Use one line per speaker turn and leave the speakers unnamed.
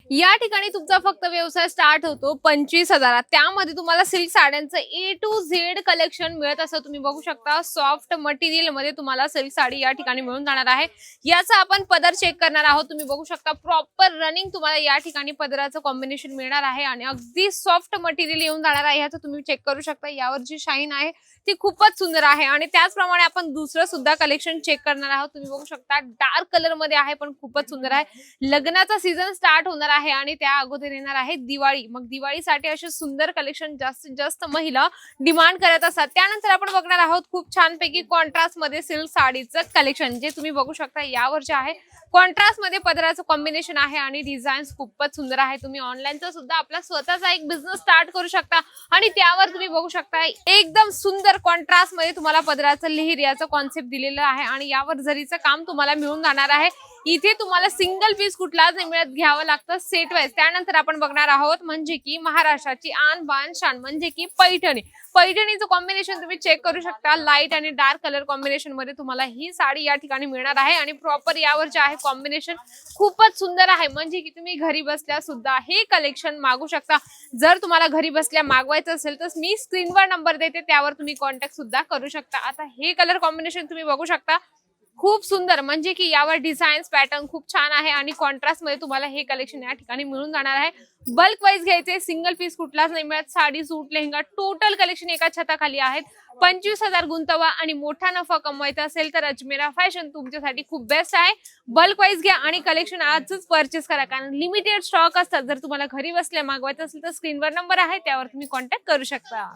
या ठिकाणी तुमचा फक्त व्यवसाय स्टार्ट होतो 25,000. त्यामध्ये तुम्हाला सिल्क साड्यांचं A to Z कलेक्शन मिळत असं तुम्ही बघू शकता. सॉफ्ट मटेरियल मध्ये तुम्हाला सिल्क साडी या ठिकाणी मिळून जाणार आहे. याचा आपण पदर चेक करणार आहोत. तुम्ही बघू शकता प्रॉपर रनिंग तुम्हाला या ठिकाणी पदराचं कॉम्बिनेशन मिळणार आहे आणि अगदी सॉफ्ट मटेरियल येऊन जाणार आहे. याचं तुम्ही चेक करू शकता. यावर जी शाईन आहे ती खूपच सुंदर आहे आणि त्याचप्रमाणे आपण दुसरं सुद्धा कलेक्शन चेक करणार आहोत. तुम्ही बघू शकता डार्क कलर मध्ये आहे पण खूपच सुंदर आहे. लग्नाचा सीझन स्टार्ट होणार आहे आणि त्या अगोदर येणार आहे दिवाळी. मग दिवाळीसाठी असे सुंदर कलेक्शन जास्तीत जास्त महिला डिमांड करत असतात. त्यानंतर आपण बघणार आहोत खूप छानपैकी कॉन्ट्रास्ट मध्ये सिल्क साडीचं कलेक्शन, जे तुम्ही बघू शकता यावर जे आहे कॉन्ट्रास्ट मध्ये पदराचं कॉम्बिनेशन आहे आणि डिझाईन्स खूपच सुंदर आहे. तुम्ही ऑनलाईनचा सुद्धा आपला स्वतःचा एक बिझनेस स्टार्ट करू शकता आणि त्यावर तुम्ही बघू शकता एकदम सुंदर कॉन्ट्रास्ट मध्ये तुम्हाला पदराचं लेहर याचं कॉन्सेप्ट दिलेलं आहे आणि यावर जरीचं काम तुम्हाला मिळून जाणार आहे. इथे तुम्हाला सिंगल पीस कुठलाच नाही मिळत, घ्यावं लागतं सेट वाईज. त्यानंतर आपण बघणार आहोत म्हणजे की महाराष्ट्राची आन बान शान म्हणजे की पैठणी. पैठणीचं कॉम्बिनेशन तुम्ही चेक करू शकता. लाईट आणि डार्क कलर कॉम्बिनेशन मध्ये तुम्हाला ही साडी या ठिकाणी मिळणार आहे आणि प्रॉपर यावर जे आहे कॉम्बिनेशन खूपच सुंदर आहे. म्हणजे की तुम्ही घरी बसल्या सुद्धा हे कलेक्शन मागू शकता. जर तुम्हाला घरी बसल्या मागवायचं असेल तर मी स्क्रीनवर नंबर देते, त्यावर तुम्ही कॉन्टॅक्ट सुद्धा करू शकता. आता हे कलर कॉम्बिनेशन तुम्ही बघू शकता खूप सुंदर, म्हणजे की यावर डिझाईन्स पॅटर्न खूप छान आहे आणि कॉन्ट्रास्ट मध्ये तुम्हाला हे कलेक्शन या ठिकाणी मिळून जाणार आहे. बल्क वाईज घ्यायचे, सिंगल पीस कुठलाच नाही मिळत. साडी, सूट, लेहंगा टोटल कलेक्शन एका छताखाली आहेत. 25,000 गुंतवा आणि मोठा नफा कमवायचा असेल तर अजमेरा फॅशन तुमच्यासाठी खूप बेस्ट आहे. बल्क वाईज घ्या आणि कलेक्शन आजच परचेस करा, कारण लिमिटेड स्टॉक असतात. जर तुम्हाला घरी बसल्या मागवायचं असेल तर स्क्रीनवर नंबर आहे, त्यावर तुम्ही कॉन्टॅक्ट करू शकता.